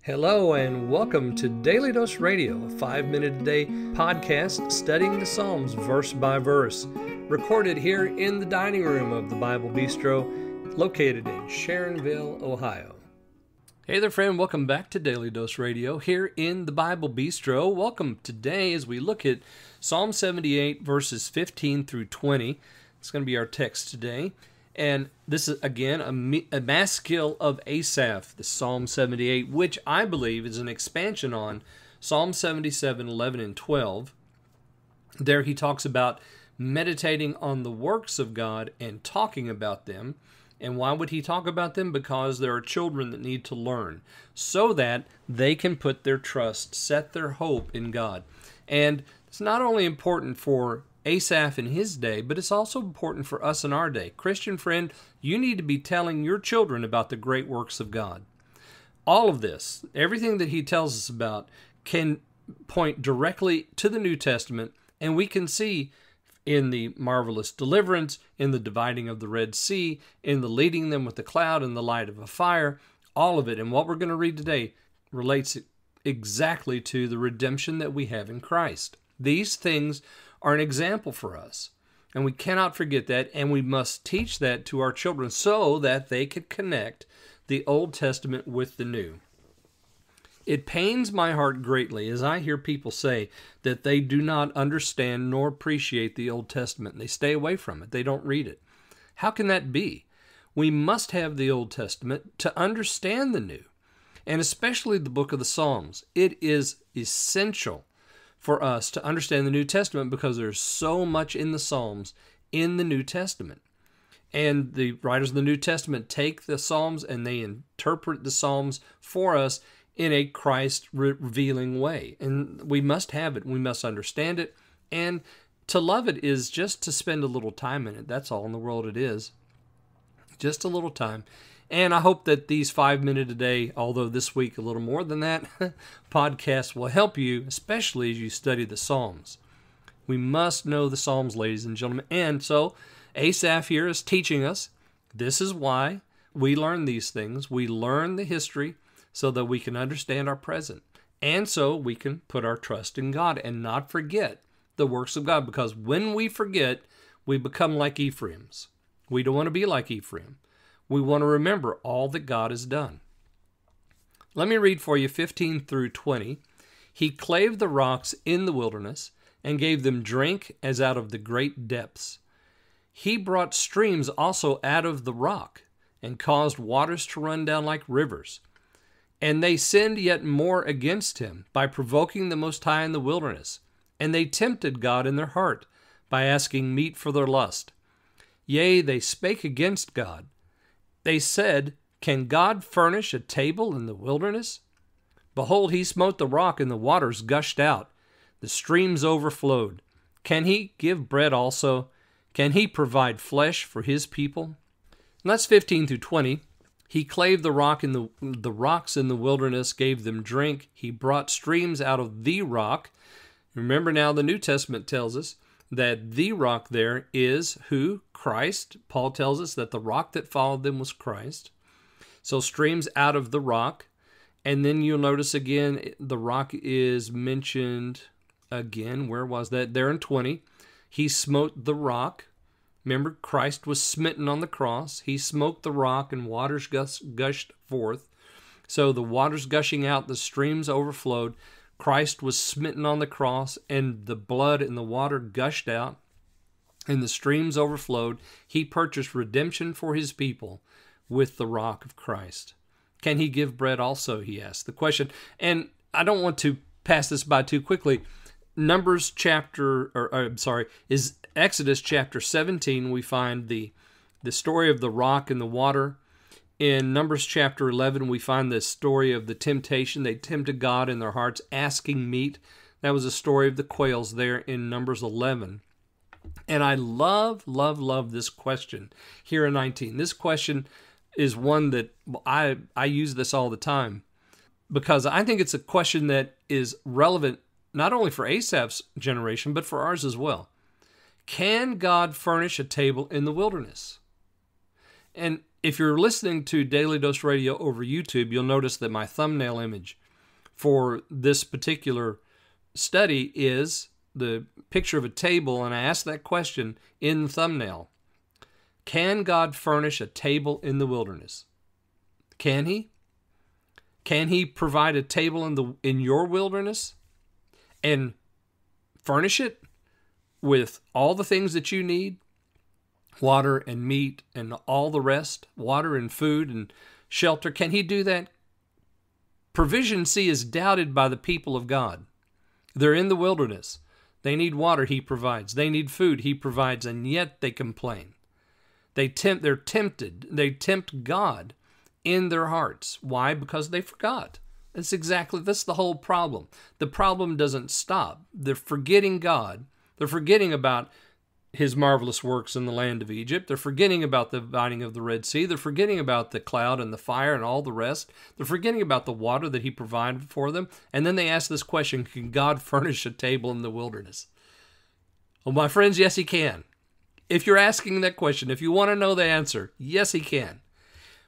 Hello and welcome to Daily Dose Radio, a 5-minute-a-day podcast studying the Psalms verse by verse, recorded here in the dining room of the Bible Bistro, located in Sharonville, Ohio. Hey there, friend. Welcome back to Daily Dose Radio here in the Bible Bistro. Welcome today as we look at Psalm 78, verses 15 through 20. It's going to be our text today. And this is, again, a maskil of Asaph, the Psalm 78, which I believe is an expansion on Psalm 77, 11, and 12. There he talks about meditating on the works of God and talking about them. And why would he talk about them? Because there are children that need to learn so that they can put their trust, set their hope in God. And it's not only important for Asaph in his day, but it's also important for us in our day. Christian friend, you need to be telling your children about the great works of God. All of this, everything that he tells us about, can point directly to the New Testament, and we can see in the marvelous deliverance, in the dividing of the Red Sea, in the leading them with the cloud and the light of a fire, all of it. And what we're going to read today relates exactly to the redemption that we have in Christ. These things are an example for us, and we cannot forget that, and we must teach that to our children so that they can connect the Old Testament with the New. It pains my heart greatly as I hear people say that they do not understand nor appreciate the Old Testament. They stay away from it. They don't read it. How can that be? We must have the Old Testament to understand the New, and especially the book of the Psalms. It is essential for us to understand the New Testament because there's so much in the Psalms in the New Testament. And the writers of the New Testament take the Psalms and they interpret the Psalms for us in a Christ-revealing way. And we must have it. We must understand it. And to love it is just to spend a little time in it. That's all in the world it is. Just a little time. And I hope that these 5-minute-a-day, although this week a little more than that, podcasts will help you, especially as you study the Psalms. We must know the Psalms, ladies and gentlemen. And so Asaph here is teaching us. This is why we learn these things. We learn the history so that we can understand our present. And so we can put our trust in God and not forget the works of God. Because when we forget, we become like Ephraim's. We don't want to be like Ephraim. We want to remember all that God has done. Let me read for you 15 through 20. He clave the rocks in the wilderness and gave them drink as out of the great depths. He brought streams also out of the rock and caused waters to run down like rivers. And they sinned yet more against him by provoking the Most High in the wilderness. And they tempted God in their heart by asking meat for their lust. Yea, they spake against God. They said, Can God furnish a table in the wilderness? Behold, he smote the rock, and the waters gushed out. The streams overflowed. Can he give bread also? Can he provide flesh for his people? And that's 15 through 20. He clave the rocks in the wilderness, gave them drink. He brought streams out of the rock. Remember now, the New Testament tells us that the rock there is who? Christ. Paul tells us that the rock that followed them was Christ. So streams out of the rock. And then you'll notice again, the rock is mentioned again. Where was that? There in 20. He smote the rock. Remember, Christ was smitten on the cross. He smote the rock and waters gushed forth. So the waters gushing out, the streams overflowed. Christ was smitten on the cross, and the blood and the water gushed out, and the streams overflowed. He purchased redemption for his people with the rock of Christ. Can he give bread also, he asked the question. And I don't want to pass this by too quickly. Is Exodus chapter 17, we find the story of the rock and the water. In Numbers chapter 11, we find the story of the temptation. They tempted God in their hearts, asking meat. That was a story of the quails there in Numbers 11. And I love this question here in 19. This question is one that I use this all the time because I think it's a question that is relevant not only for Asaph's generation, but for ours as well. Can God furnish a table in the wilderness? And If you're listening to Daily Dose Radio over YouTube, you'll notice that my thumbnail image for this particular study is the picture of a table, and I asked that question in the thumbnail. Can God furnish a table in the wilderness? Can He? Can He provide a table in your wilderness and furnish it with all the things that you need? Water and meat and all the rest, water and food and shelter. Can He do that? Provision, see, is doubted by the people of God. They're in the wilderness. They need water, He provides. They need food, He provides, and yet they complain. They're tempted. They tempt God in their hearts. Why? Because they forgot. That's the whole problem. The problem doesn't stop. They're forgetting God. They're forgetting about His marvelous works in the land of Egypt. They're forgetting about the dividing of the Red Sea. They're forgetting about the cloud and the fire and all the rest. They're forgetting about the water that He provided for them. And then they ask this question, can God furnish a table in the wilderness? Well, my friends, yes, He can. If you're asking that question, if you want to know the answer, yes, He can.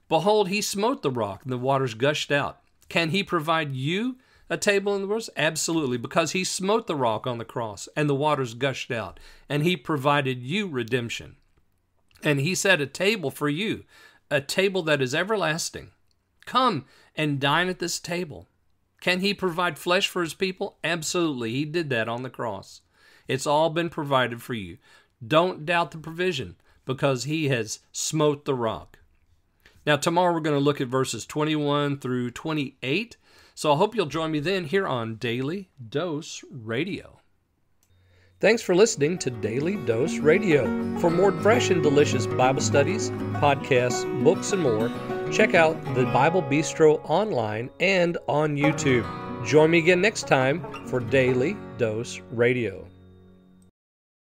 Behold, He smote the rock and the waters gushed out. Can He provide you a table in the wilderness? Absolutely, because He smote the rock on the cross and the waters gushed out, and He provided you redemption. And He set a table for you, a table that is everlasting. Come and dine at this table. Can He provide flesh for His people? Absolutely, He did that on the cross. It's all been provided for you. Don't doubt the provision, because He has smote the rock. Now, tomorrow we're going to look at verses 21 through 28. So I hope you'll join me then here on Daily Dose Radio. Thanks for listening to Daily Dose Radio. For more fresh and delicious Bible studies, podcasts, books, and more, check out the Bible Bistro online and on YouTube. Join me again next time for Daily Dose Radio.